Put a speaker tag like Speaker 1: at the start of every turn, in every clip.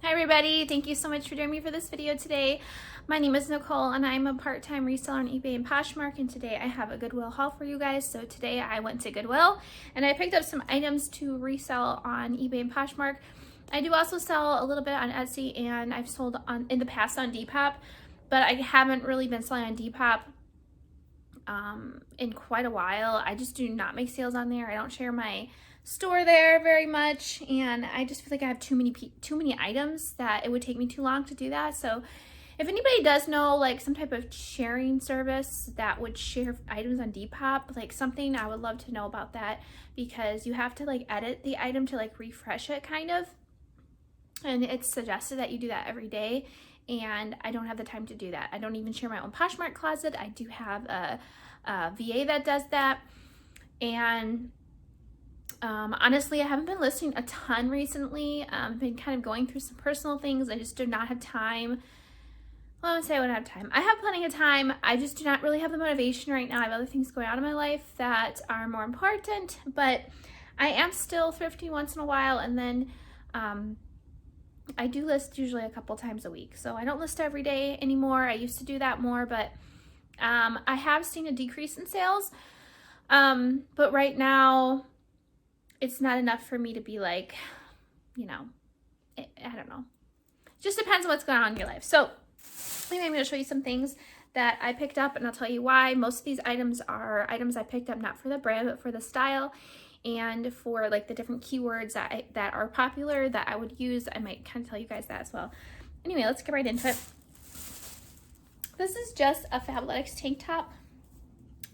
Speaker 1: Hi everybody, thank you so much for joining me for this video today. My name is Nicole and I'm a part-time reseller on eBay and Poshmark, and today I have a Goodwill haul for you guys. So today I went to Goodwill and I picked up some items to resell on eBay and Poshmark. I do also sell a little bit on Etsy, and I've sold in the past on Depop, but I haven't really been selling on Depop in quite a while. I just do not make sales on there. I don't share my store there very much, and I just feel like I have too many items that it would take me too long to do that. So if anybody does know like some type of sharing service that would share items on Depop, like something, I would love to know about that, because you have to like edit the item to like refresh it kind of, and it's suggested that you do that every day, and I don't have the time to do that. I don't even share my own Poshmark closet. I do have a VA that does that, and honestly, I haven't been listing a ton recently. I've been kind of going through some personal things. I just do not have time. Well, I would say I wouldn't have time. I have plenty of time. I just do not really have the motivation right now. I have other things going on in my life that are more important, but I am still thrifting once in a while, and then I do list usually a couple times a week. So I don't list every day anymore. I used to do that more, but I have seen a decrease in sales. But right now, it's not enough for me to be like, you know, I don't know. It just depends on what's going on in your life. So anyway, I'm going to show you some things that I picked up, and I'll tell you why. Most of these items are items I picked up not for the brand, but for the style and for like the different keywords that are popular that I would use. I might kind of tell you guys that as well. Anyway, let's get right into it. This is just a Fabletics tank top.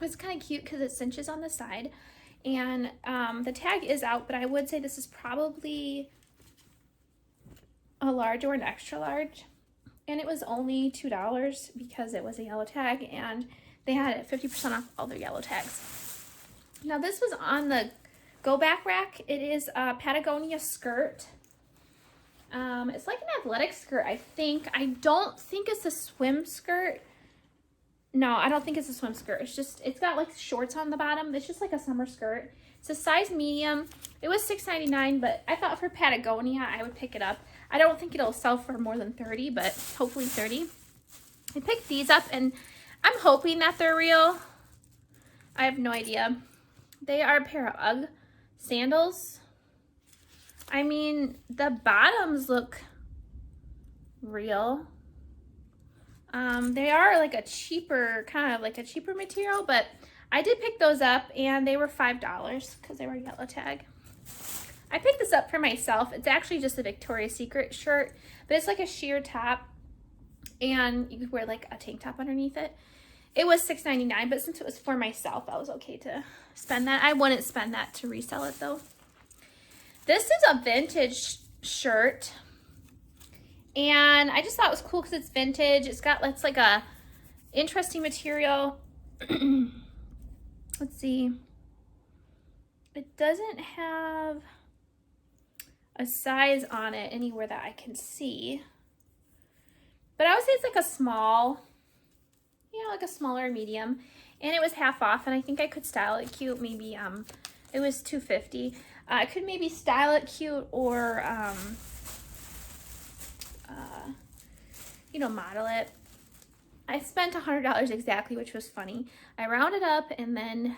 Speaker 1: It's kind of cute because it cinches on the side. And the tag is out, but I would say this is probably a large or an extra large. And it was only $2 because it was a yellow tag, and they had 50% off all their yellow tags. Now this was on the go back rack. It is a Patagonia skirt. It's like an athletic skirt, I think. I don't think it's a swim skirt. No, I don't think it's a swim skirt. It's got like shorts on the bottom. It's just like a summer skirt. It's a size medium. It was $6.99, but I thought for Patagonia I would pick it up. I don't think it'll sell for more than $30, but hopefully $30. I picked these up, and I'm hoping that they're real. I have no idea. They are a pair of Ugg Sandals. I mean, the bottoms look real. They are like a cheaper, kind of like a cheaper material, but I did pick those up, and they were $5 because they were yellow tag. I picked this up for myself. It's actually just a Victoria's Secret shirt, but it's like a sheer top, and you could wear like a tank top underneath it. It was $6.99, but since it was for myself, I was okay to spend that. I wouldn't spend that to resell it though. This is a vintage shirt, and I just thought it was cool because it's vintage. It's like a interesting material. Let's see. It doesn't have a size on it anywhere that I can see, but I would say it's like a small, like a smaller medium, and it was half off, and I think I could style it cute. Maybe it was $2.50. I could maybe style it cute, or model it. I spent $100 exactly, which was funny. I rounded up, and then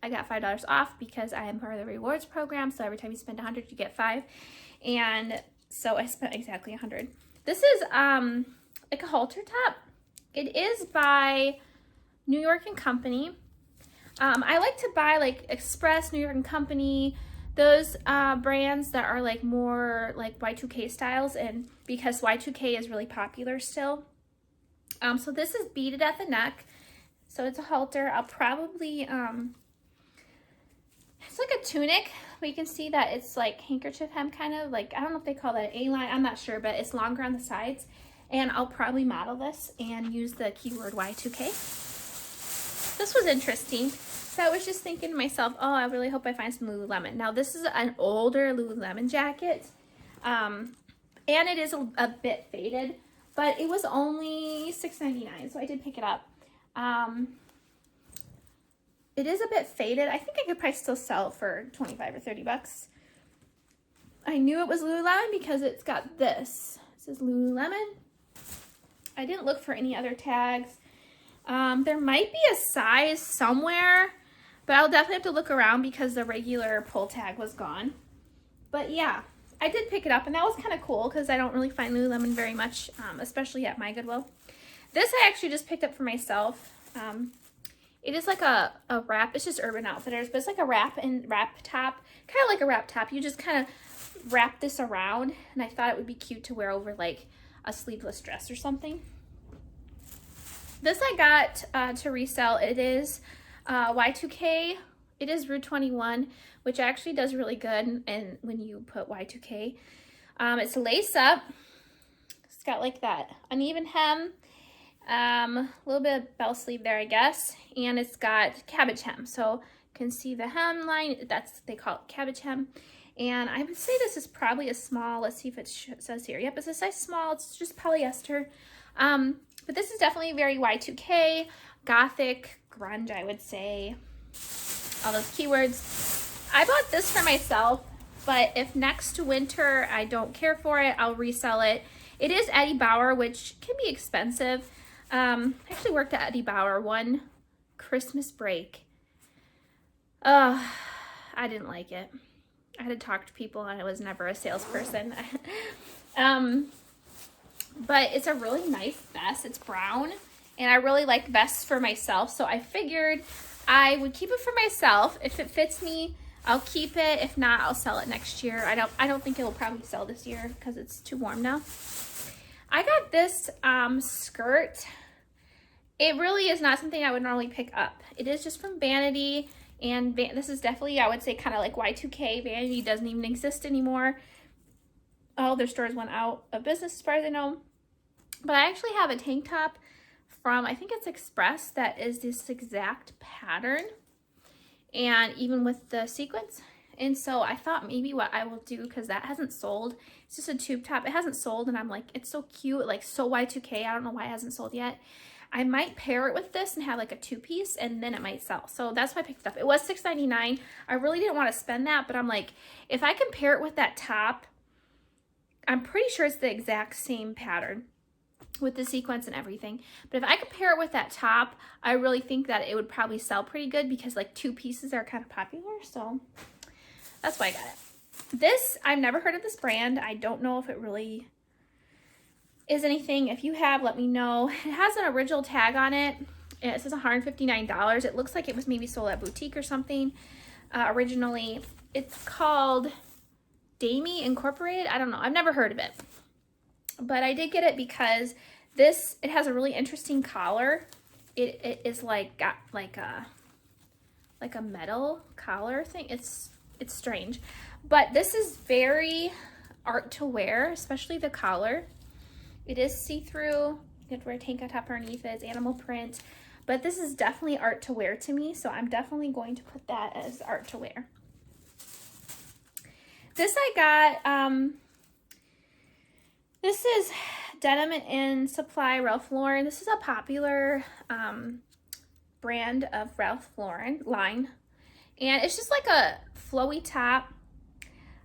Speaker 1: I got $5 off because I am part of the rewards program. So every time you spend $100, you get $5. And so I spent exactly $100. This is like a halter top. It is by New York & Company. I like to buy like Express, New York & Company, those brands that are like more like Y2K styles, and because Y2K is really popular still. So this is beaded at the neck, so it's a halter. I'll probably it's like a tunic, but you can see that it's like handkerchief hem, kind of like, I don't know if they call that an A-line, I'm not sure, but it's longer on the sides, and I'll probably model this and use the keyword Y2K. This was interesting. So I was just thinking to myself, oh, I really hope I find some Lululemon. Now this is an older Lululemon jacket, and it is a bit faded, but it was only $6.99, so I did pick it up. It is a bit faded. I think I could probably still sell it for 25 or 30 bucks. I knew it was Lululemon because it's got this. This is Lululemon. I didn't look for any other tags. There might be a size somewhere, but I'll definitely have to look around because the regular pull tag was gone. But yeah, I did pick it up, and that was kind of cool because I don't really find Lululemon very much, especially at my Goodwill. This I actually just picked up for myself. It is like a wrap. It's just Urban Outfitters, but it's like a wrap top, kind of like a wrap top. You just kind of wrap this around, and I thought it would be cute to wear over like a sleeveless dress or something. This I got to resell. It is Y2K. It is Rue 21, which actually does really good. And when you put Y2K, it's lace up. It's got like that uneven hem, a little bit of bell sleeve there, I guess, and it's got cabbage hem. So you can see the hem line. That's they call it cabbage hem. And I would say this is probably a small. Let's see if it says here. Yep, it's a size small. It's just polyester. But this is definitely very Y2K, gothic, grunge, I would say. All those keywords. I bought this for myself, but if next winter I don't care for it, I'll resell it. It is Eddie Bauer, which can be expensive. I actually worked at Eddie Bauer one Christmas break. I didn't like it. I had to talk to people, and I was never a salesperson. But it's a really nice vest. It's brown, and I really like vests for myself, so I figured I would keep it for myself. If it fits me, I'll keep it. If not, I'll sell it next year. I don't think it will probably sell this year because it's too warm now. I got this skirt. It really is not something I would normally pick up. It is just from Vanity, and this is definitely, I would say, kind of like Y2K. Vanity doesn't even exist anymore. All their stores went out of business as far as I know. But I actually have a tank top from, I think it's Express, that is this exact pattern, and even with the sequins. And so I thought maybe what I will do, because that hasn't sold, it's just a tube top, it hasn't sold, and I'm like, it's so cute, like so Y2K, I don't know why it hasn't sold yet. I might pair it with this and have like a two-piece, and then it might sell. So that's why I picked it up. It was $6.99. I really didn't want to spend that, but I'm like, if I can pair it with that top, I'm pretty sure it's the exact same pattern with the sequence and everything. But if I could pair it with that top, I really think that it would probably sell pretty good, because like two pieces are kind of popular. So that's why I got it. This, I've never heard of this brand. I don't know if it really is anything. If you have, let me know. It has an original tag on it. It says $159. It looks like it was maybe sold at boutique or something originally. It's called Denim Incorporated. I don't know. I've never heard of it. But I did get it because it has a really interesting collar. It is like got like a metal collar thing. It's strange. But this is very art to wear, especially the collar. It is see-through. You have to wear a tank top underneath it. It's animal print. But this is definitely art to wear to me, so I'm definitely going to put that as art to wear. This I got, this is Denim and Supply Ralph Lauren. This is a popular brand of Ralph Lauren line. And it's just like a flowy top.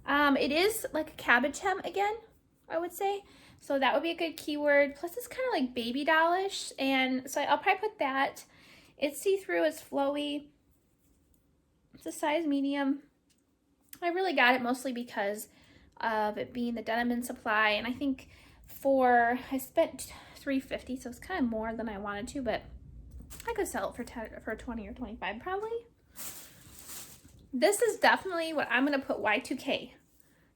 Speaker 1: It is like a cabbage hem again, I would say. So that would be a good keyword. Plus it's kind of like baby dollish. And so I'll probably put that. It's see-through, it's flowy. It's a size medium. I really got it mostly because of it being the Denim and Supply. And I think I spent $3.50, so it's kind of more than I wanted to, but I could sell it for 20 or 25 probably. This is definitely what I'm going to put Y2K.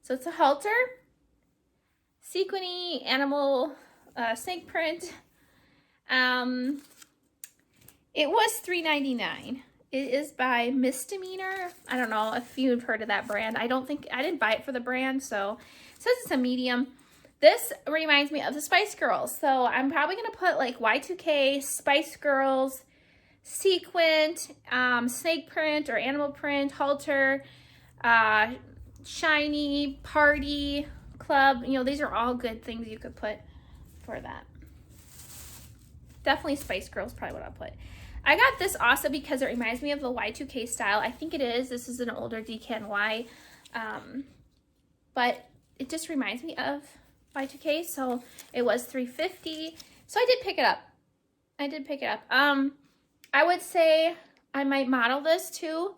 Speaker 1: So it's a halter, sequiny, animal, snake print. It was $3.99. It is by Misdemeanor. I don't know if you've heard of that brand. I didn't buy it for the brand, so it says it's a medium. This reminds me of the Spice Girls. So I'm probably going to put like Y2K, Spice Girls, sequin, snake print or animal print, halter, shiny, party, club. You know, these are all good things you could put for that. Definitely Spice Girls, probably what I'll put. I got this also because it reminds me of the Y2K style. I think it is. This is an older DKNY. But it just reminds me of Y2K, so it was $3.50. So I did pick it up. I would say I might model this too,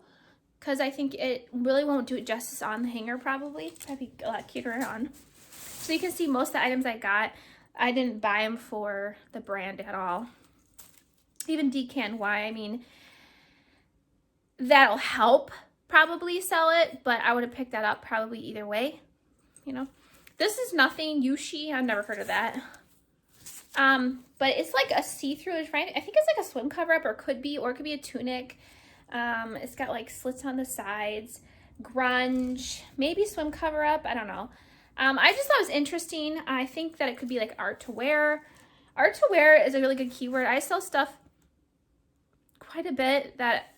Speaker 1: because I think it really won't do it justice on the hanger probably. That'd be a lot cuter on. So you can see most of the items I got, I didn't buy them for the brand at all. Even DKNY, I mean, that'll help probably sell it, but I would have picked that up probably either way, you know. This is nothing Yushi, I've never heard of that. But it's like a see-through, right? I think it's like a swim cover-up, or it could be a tunic. It's got like slits on the sides, grunge, maybe swim cover-up, I don't know. I just thought it was interesting. I think that it could be like art to wear. Art to wear is a really good keyword. I sell stuff quite a bit that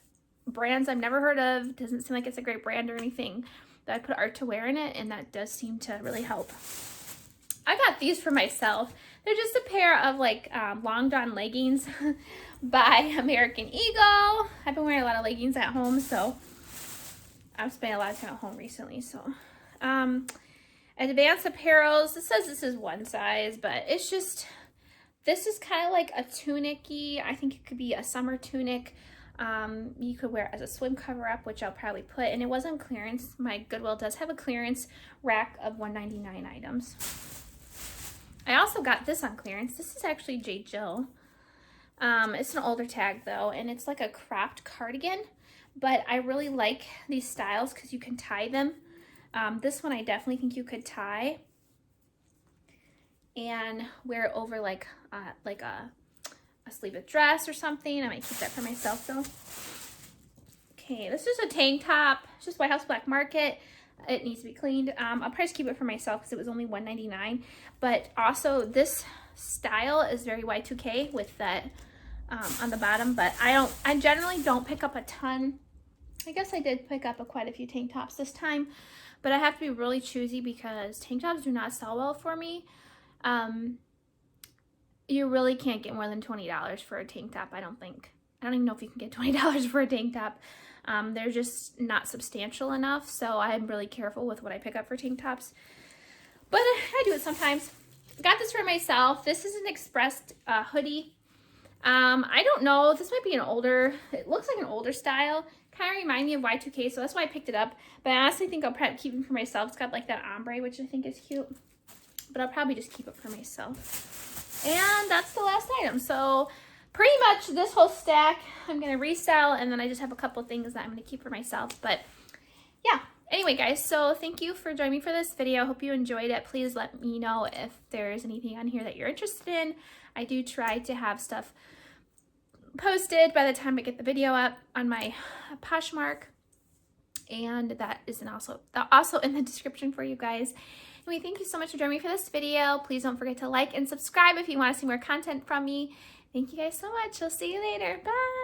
Speaker 1: brands I've never heard of, doesn't seem like it's a great brand or anything, but I put art to wear in it, and that does seem to really help. I got these for myself. They're just a pair of like long john leggings by American Eagle. I've been wearing a lot of leggings at home, so I've spent a lot of time at home recently. So Advanced Apparels, it says this is one size, but it's just, this is kind of like a tunic-y. I think it could be a summer tunic. You could wear it as a swim cover-up, which I'll probably put, and it was on clearance. My Goodwill does have a clearance rack of $1.99 items. I also got this on clearance. This is actually J. Jill. It's an older tag though, and it's like a cropped cardigan, but I really like these styles because you can tie them. This one I definitely think you could tie and wear it over like a sleeveless dress or something. I might keep that for myself though. Okay, this is a tank top. It's just White House Black Market. It needs to be cleaned. I'll probably just keep it for myself because it was only $1.99. But also this style is very Y2K with that on the bottom. But I generally don't pick up a ton. I guess I did pick up quite a few tank tops this time. But I have to be really choosy because tank tops do not sell well for me. You really can't get more than $20 for a tank top, I don't think. I don't even know if you can get $20 for a tank top. They're just not substantial enough, so I'm really careful with what I pick up for tank tops. But I do it sometimes. Got this for myself. This is an Express hoodie. I don't know. This might be an older, it looks like an older style. Kind of remind me of Y2K, so that's why I picked it up. But I honestly think I'll probably keep it for myself. It's got like that ombre, which I think is cute. But I'll probably just keep it for myself. And that's the last item. So pretty much this whole stack I'm going to resell, and then I just have a couple things that I'm going to keep for myself. But yeah, anyway guys, so thank you for joining me for this video. Hope you enjoyed it. Please let me know if there's anything on here that you're interested in. I do try to have stuff posted by the time I get the video up on my Poshmark, and that is also in the description for you guys. Anyway, thank you so much for joining me for this video. Please don't forget to like and subscribe if you want to see more content from me. Thank you guys so much. I'll see you later. Bye.